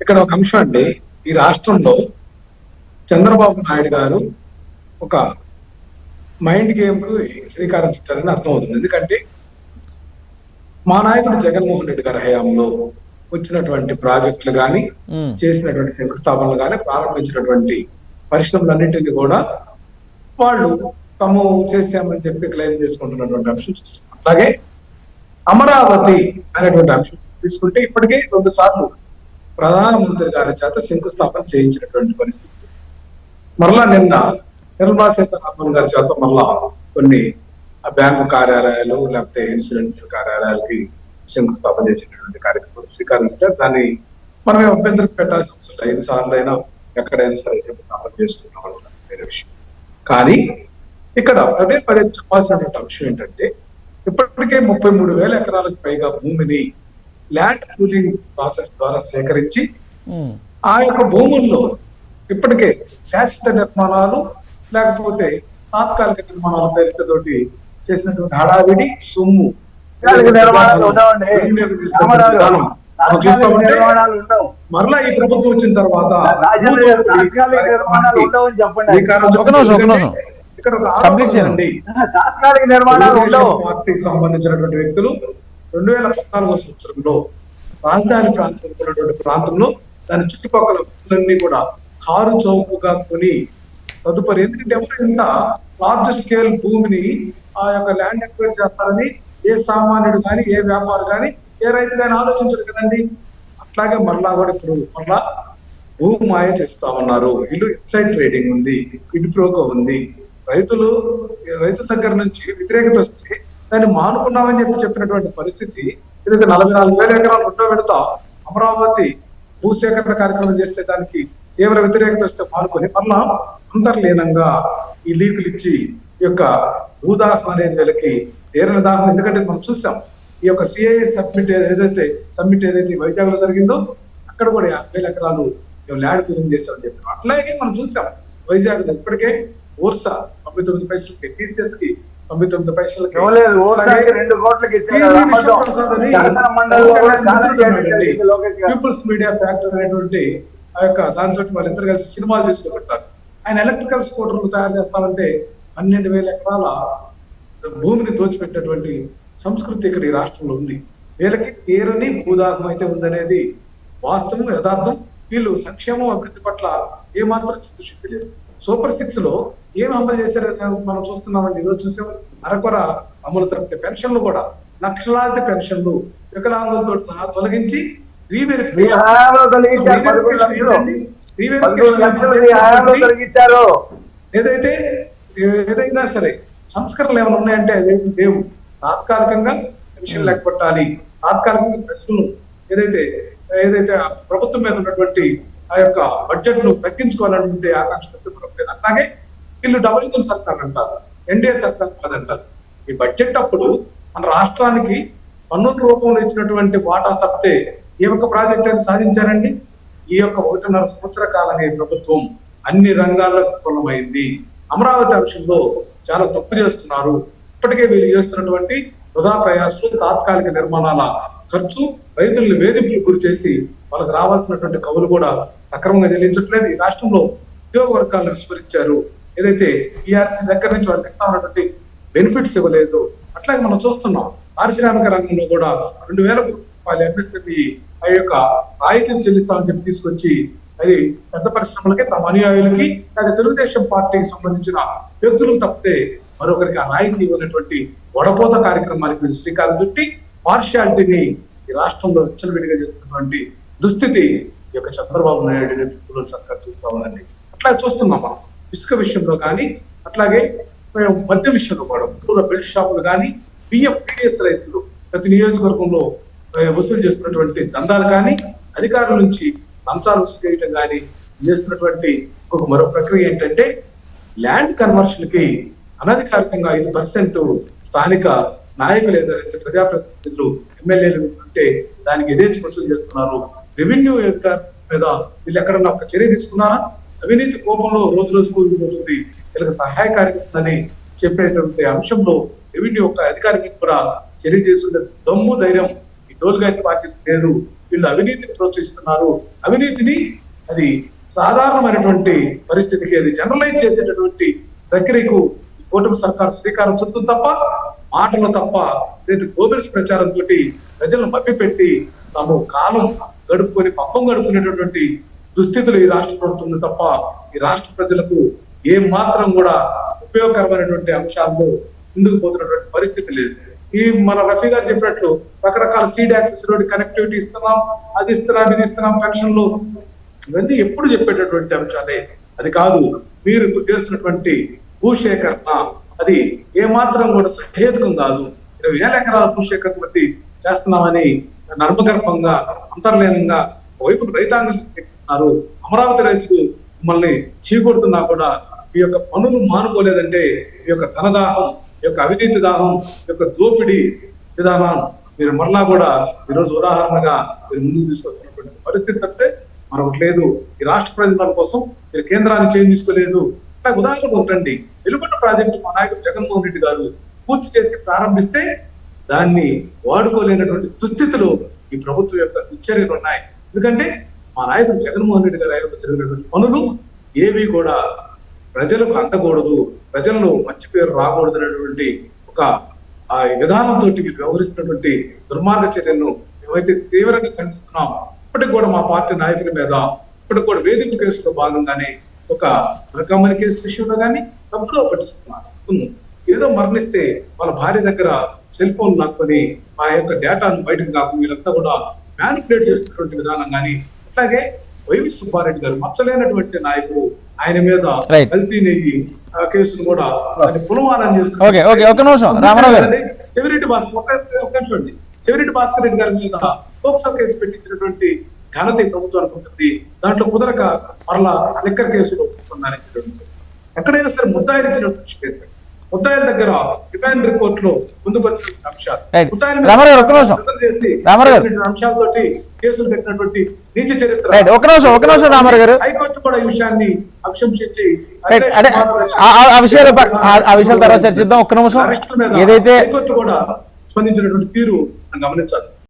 ఇక్కడ ఒక అంశం అండి. ఈ రాష్ట్రంలో చంద్రబాబు నాయుడు గారు ఒక మైండ్ గేమ్ కు శ్రీకారం చుట్టారని అర్థమవుతుంది. ఎందుకంటే మా నాయకుడు జగన్మోహన్ రెడ్డి గారి హయాంలో వచ్చినటువంటి ప్రాజెక్టులు కానీ, చేసినటువంటి శంకుస్థాపనలు కానీ, ప్రారంభించినటువంటి పరిశ్రమలన్నింటినీ కూడా వాళ్ళు తాము చేశామని చెప్పి క్లెయిమ్ చేసుకుంటున్నటువంటి అంశం చూస్తాం. అలాగే అమరావతి అనేటువంటి అంశం తీసుకుంటే ఇప్పటికే 2 సార్లు ప్రధానమంత్రి గారి చేత శంకుస్థాపన చేయించినటువంటి పరిస్థితి. మరలా నిన్న నిర్మలా సీతారామన్ గారి చేత మరలా కొన్ని బ్యాంకు కార్యాలయాలు లేకపోతే ఇన్సూరెన్స్ కార్యాలయాలకి శంకుస్థాపన చేసేటటువంటి కార్యక్రమం శ్రీకారం చుట్టారు. దాన్ని మనమే అభ్యంతరం పెట్టాల్సిన అవసరం లేదు. 5 సార్లు అయినా ఎక్కడైనా సరే శంకుస్థాపన చేసుకుంటాం వేరే విషయం. కానీ ఇక్కడ పదే పదే చెప్పాల్సినటువంటి అంశం ఏంటంటే ఇప్పటికే 33,000 ఎకరాలకు పైగా భూమిని ల్యాండ్ పూలింగ్ ప్రాసెస్ ద్వారా సేకరించి ఆ యొక్క భూముల్లో ఇప్పటికే శాశ్వత నిర్మాణాలు లేకపోతే తాత్కాలిక నిర్మాణాల పేరుతోటి చేసినటువంటి హడావిడి సొమ్ము మరలా ఈ ప్రభుత్వం వచ్చిన తర్వాత ఇక్కడ తాత్కాలిక నిర్మాణాలు పార్టీకి సంబంధించినటువంటి వ్యక్తులు 2014 సంవత్సరంలో రాజధాని ప్రాంతంలో ఉన్నటువంటి ప్రాంతంలో దాని చుట్టుపక్కల భూములన్నీ కూడా కారు చౌకగా కొని తదుపరి ఎందుకంటే ఎవరైనా లార్జ్ స్కేల్ భూమిని ఆ యొక్క ల్యాండ్ ఎక్వైర్ చేస్తారని ఏ సామాన్యుడు కానీ ఏ వ్యాపారి కానీ ఏ రైతు కానీ ఆలోచించరు కదండి. అట్లాగే మరలా కూడా ఇప్పుడు మరలా భూమి మాయ చేస్తా ఉన్నారు. ఇల్లు ఇన్సైడ్ ట్రేడింగ్ ఉంది, ఇటు ప్రోకో ఉంది. రైతుల దగ్గర నుంచి వ్యతిరేకత వస్తే దాన్ని మానుకున్నామని చెప్పినటువంటి పరిస్థితి. ఏదైతే 44,000 ఎకరాలు 2వ విడత అమరావతి భూసేకరణ కార్యక్రమం చేస్తే దానికి తీవ్ర వ్యతిరేకత వస్తే మానుకొని మరలా అంతర్లీనంగా ఈ లీకులు ఇచ్చి ఈ యొక్క భూదాహం అనేది వీళ్ళకి తీరని దాహం. ఎందుకంటే మనం చూసాం ఈ యొక్క సిఐఏ సబ్మిట్ ఏదైతే వైజాగ్ లో జరిగిందో అక్కడ కూడా 50,000 ఎకరాలు ల్యాండ్ పూలింగ్ చేశామని చెప్పారు. అట్లాగే మనం చూసాం వైజాగ్ లో ఇప్పటికే ఓర్సా 99 పైసలకి, టీసీఎస్ కి 99 పైసలకి, పీపుల్స్ మీడియా ఫ్యాక్టరీ అనేటువంటి ఆ యొక్క దాంతో వాళ్ళిద్దరు కలిసి సినిమాలు తీసుకుంటారు. ఆయన ఎలక్ట్రికల్ స్కూటర్లు తయారు చేస్తారంటే 12,000 ఎకరాల భూమిని దోచిపెట్టినటువంటి సంస్కృతి ఇక్కడ ఈ రాష్ట్రంలో ఉంది. వీళ్ళకి తీరని భూదాహం అయితే ఉందనేది వాస్తవం, యథార్థం. వీళ్ళు సంక్షేమం అభివృద్ధి పట్ల ఏమాత్రం చిత్తశుద్ధి లేదు. సూపర్ 6 లో ఏం అమలు చేశారని మనం చూస్తున్నామండి. ఈరోజు చూసాం అరకొర అమలు తప్పితే పెన్షన్లు కూడా లక్షలాది పెన్షన్లు వికలాంగులతో సహా తొలగించి ఏదైనా సరే సంస్కరణలు ఏమైనా ఉన్నాయంటే అవేమి లేవు. తాత్కాలికంగా పెన్షన్ లేకపోట్టాలి, తాత్కాలికంగా ప్రశ్నలు ఏదైతే ప్రభుత్వం మీద ఉన్నటువంటి ఆ యొక్క బడ్జెట్ ను తగ్గించుకోవాలనుకుంటే ఆకాంక్ష తప్పిపోలేదు. అట్లాగే వీళ్ళు డబుల్ ఇంజిన్ సర్కార్ అంటారు, ఎన్డీఏ సర్కార్ కాదంటారు. ఈ బడ్జెట్ అప్పుడు మన రాష్ట్రానికి పన్నుల రూపంలో ఇచ్చినటువంటి వాటా తప్పితే ఏ ఒక్క ప్రాజెక్ట్ అయినా సాధించారండి? ఈ యొక్క 1.5 సంవత్సర కాలంగా ప్రభుత్వం అన్ని రంగాల్లో విఫలమైంది. అమరావతి అంశంలో చాలా తప్పు చేస్తున్నారు. ఇప్పటికే వీళ్ళు చేస్తున్నటువంటి వృధా ప్రయాసాలు, తాత్కాలిక నిర్మాణాల ఖర్చు, రైతులను వేధింపులు గురి చేసి వాళ్ళకి రావాల్సినటువంటి కవులు కూడా సక్రమంగా చెల్లించట్లేదు. ఈ రాష్ట్రంలో ఉద్యోగ వర్గాలను విస్మరించారు. ఏదైతే ఈఆర్సీ దగ్గర నుంచి వాళ్ళకి ఇస్తా ఉన్నటువంటి బెనిఫిట్స్ ఇవ్వలేదు. అట్లాగే మనం చూస్తున్నాం పారిశ్రామిక రంగంలో కూడా 2,000 రూపాయలు ఎంఎస్ఎంఈ ఆ యొక్క రాయితీలు చెల్లిస్తామని చెప్పి తీసుకొచ్చి అది పెద్ద పరిశ్రమలకి, తమ అనుయాయులకి, లేదా తెలుగుదేశం పార్టీకి సంబంధించిన వ్యక్తులకు తప్పితే మరొకరికి ఆ రాయితీ ఇవ్వనటువంటి వడపోత కార్యక్రమానికి శ్రీకారం చుట్టి పార్షియాలిటీని ఈ రాష్ట్రంలో విచ్చలవిడిగా చేస్తున్నటువంటి దుస్థితి ఈ యొక్క చంద్రబాబు నాయుడు నేతృత్వంలో సర్కార్ చూస్తా ఉందండి. అట్లా చూస్తున్నాం మనం ఇసుక విషయంలో కానీ, అట్లాగే మద్య విషయంలో కూడా బెల్ట్ షాపులు కానీ, బియ్యం పీడిఎస్ రైస్లు ప్రతి నియోజకవర్గంలో వసూలు చేస్తున్నటువంటి దందాలు కానీ, అధికారుల నుంచి లంచాలు వసూలు చేయడం కానీ చేస్తున్నటువంటి మరో ప్రక్రియ ఏంటంటే ల్యాండ్ కన్వర్షన్ కి అనధికారికంగా 5% స్థానిక నాయకులు ఏదైతే ప్రజాప్రతినిధులు, ఎమ్మెల్యేలు ఉంటే దానికి ఎదేచి వసూలు చేస్తున్నారు. రెవెన్యూ అధికారుల మీద వీళ్ళు ఎక్కడన్నా ఒక చర్య తీసుకున్నారా? అవినీతి కోపంలో రోజు కూలిపోతుంది, వీళ్ళకి సహాయకారిని చెప్పేటువంటి అంశంలో రెవెన్యూ ఒక అధికారికి కూడా చర్య చేస్తుండే దమ్ము ధైర్యం ఈ డోల్గాటి పార్టీ లేదు. వీళ్ళు అవినీతిని ప్రోత్సహిస్తున్నారు. అవినీతిని అది సాధారణమైనటువంటి పరిస్థితికి అది జనరలైజ్ చేసేటటువంటి ప్రక్రియకు కూటమి సర్కారు శ్రీకారం చుట్టూ తప్ప మాటలు తప్ప లేదా గోబెల్స్ ప్రచారంతో ప్రజలను మభ్యపెట్టి తాము కాలం గడుపుకొని పబ్బం గడుపుకునేటటువంటి దుస్థితులు ఈ రాష్ట్ర ప్రభుత్వం తప్ప ఈ రాష్ట్ర ప్రజలకు ఏ మాత్రం కూడా ఉపయోగకరమైనటువంటి అంశాల్లో ముందుకు పోతున్నటువంటి పరిస్థితి లేదు. ఈ మన రఫీ గారు చెప్పినట్లు రకరకాల సీడ్ యాక్సెస్ రోడ్ కనెక్టివిటీ ఇస్తున్నాం, అది ఇస్తున్నాం, ఇది ఇస్తున్నాం, పెన్షన్లు, ఇవన్నీ ఎప్పుడు చెప్పేటటువంటి అంశాలే. అది కాదు మీరు ఇప్పుడు చేస్తున్నటువంటి భూసేకరణ అది ఏ మాత్రం కూడా సహేతుకం కాదు. 20,000 ఎకరాల భూసేకరణ బట్టి చేస్తున్నామని నర్మగర్భంగా అంతర్లీనంగా వైపు రైతాంగం చెప్తున్నారు. అమరావతి రైతులు మిమ్మల్ని చీకొడుతున్నా కూడా ఈ యొక్క పనులు మానుకోలేదంటే ఈ యొక్క ధనదాహం, ఈ యొక్క అవినీతి దాహం, ఈ యొక్క దోపిడీ విధానం మీరు మరలా కూడా ఈరోజు ఉదాహరణగా మీరు ముందుకు తీసుకొస్తున్నటువంటి పరిస్థితి తప్పితే మరొకటి లేదు. ఈ రాష్ట్ర ప్రయోజనాల కోసం మీరు కేంద్రాన్ని చేంజ్ తీసుకోలేదు. నాకు ఉదాహరణ ఒకటండి, వెలుగొండ ప్రాజెక్టు మా నాయకుడు జగన్మోహన్ రెడ్డి గారు పూర్తి చేసి ప్రారంభిస్తే దాన్ని వాడుకోలేనటువంటి దుస్థితులు ఈ ప్రభుత్వం యొక్క దుశ్చర్యలు ఉన్నాయి. ఎందుకంటే మా నాయకుడు జగన్మోహన్ రెడ్డి గారు జరిగినటువంటి పనులు ఏవి కూడా ప్రజలకు అందకూడదు, ప్రజలను మంచి పేరు రాకూడదు అనేటువంటి ఒక విధానంతో వ్యవహరిస్తున్నటువంటి దుర్మార్గ చర్యలను మేమైతే తీవ్రంగా ఖండిస్తున్నాం. ఇప్పటికి కూడా మా పార్టీ నాయకుల మీద ఇప్పటికి కూడా వేధింపు కేసులో భాగంగానే ఒక రకమైన కేసు విషయంలో కానీ తప్పులో పట్టిస్తున్నారు. ఏదో మరణిస్తే వాళ్ళ భార్య దగ్గర సెల్ ఫోన్ లాక్కొని ఆ యొక్క డేటాను బయటకు కాకుండా వీళ్ళంతా కూడా మ్యానిపులేట్ చేస్తున్నటువంటి విధానం కానీ, అట్లాగే వైవి సుబ్బారెడ్డి గారు మచ్చలేనటువంటి నాయకుడు, ఆయన మీద కల్తీ నెయ్యి కేసును కూడా పునమానం చేస్తున్నారు. చెవిరెడ్డి భాస్కర్ రెడ్డి గారి మీద పోక్సో కేసు పెట్టించినటువంటి ఘనత ఈ ప్రభుత్వానికి ఉంటుంది. దాంట్లో కుదరక మరలా లిక్కర్ కేసులో సంధానించినటువంటి ఎక్కడైనా సరే ముద్దాయిలు ఇచ్చినటువంటి కేసు, ముద్దాయిల దగ్గర డిమాండ్ రిపోర్ట్ లో ముందుకు వచ్చిన అంశాలు, అంశాలతోటి కేసులు పెట్టినటువంటి నీచ చరిత్ర హైకోర్టు కూడా ఈ విషయాన్ని అక్షంశించి ఆ విషయాల తర్వాత చర్చిద్దాం. ఒక్క నిమిషం, ఏదైతే హైకోర్టు కూడా స్పందించినటువంటి తీరు గమనించాల్సింది.